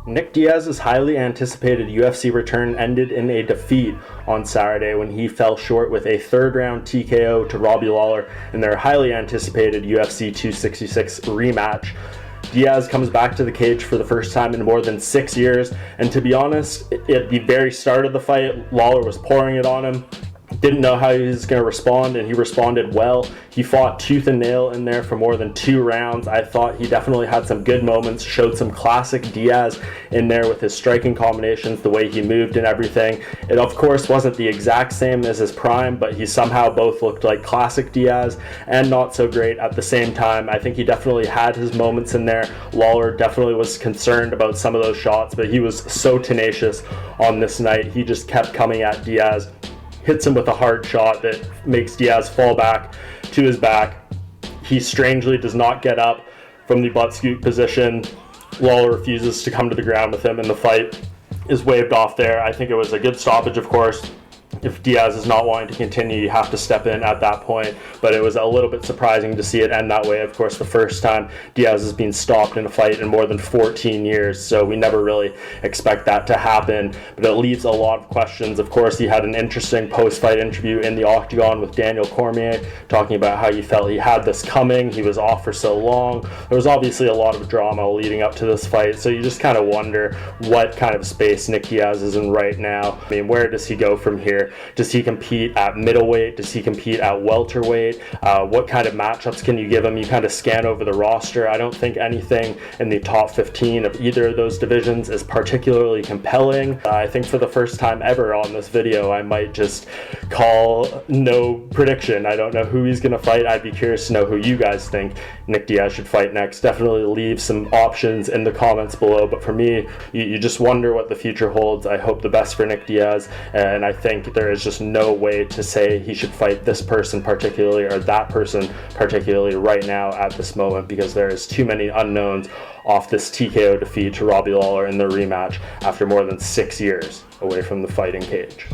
Nick Diaz's highly anticipated UFC return ended in a defeat on Saturday when he fell short with a third-round TKO to Robbie Lawler in their highly anticipated UFC 266 rematch. Diaz comes back to the cage for the first time in more than 6 years, and to be honest, at the very start of the fight, Lawler was pouring it on him. Didn't know how he was going to respond, and he responded well. He fought tooth and nail in there for more than 2 rounds. I thought he definitely had some good moments, showed some classic Diaz in there with his striking combinations, the way he moved and everything. It, of course, wasn't the exact same as his prime, but he somehow both looked like classic Diaz and not so great at the same time. I think he definitely had his moments in there. Lawler definitely was concerned about some of those shots, but he was so tenacious on this night. He just kept coming at Diaz. Hits him with a hard shot that makes Diaz fall back to his back. He strangely does not get up from the butt scoop position. Lawler refuses to come to the ground with him, and the fight is waved off there. I think it was a good stoppage, of course. If Diaz is not wanting to continue, you have to step in at that point. But it was a little bit surprising to see it end that way. Of course, the first time Diaz has been stopped in a fight in more than 14 years, so we never really expect that to happen. But it leaves a lot of questions. Of course, he had an interesting post-fight interview in the octagon with Daniel Cormier, talking about how he felt he had this coming. He was off for so long. There was obviously a lot of drama leading up to this fight, so you just kind of wonder what kind of space Nick Diaz is in right now. I mean, where does he go from here? Does he compete at middleweight? Does he compete at welterweight? What kind of matchups can you give him? You kind of scan over the roster. I don't think anything in the top 15 of either of those divisions is particularly compelling. I think for the first time ever on this video, I might just call no prediction. I don't know who he's going to fight. I'd be curious to know who you guys think Nick Diaz should fight next. Definitely leave some options in the comments below. But for me, you just wonder what the future holds. I hope the best for Nick Diaz, and I think there is just no way to say he should fight this person particularly or that person particularly right now at this moment, because there is too many unknowns off this TKO defeat to Robbie Lawler in the rematch after more than 6 years away from the fighting cage.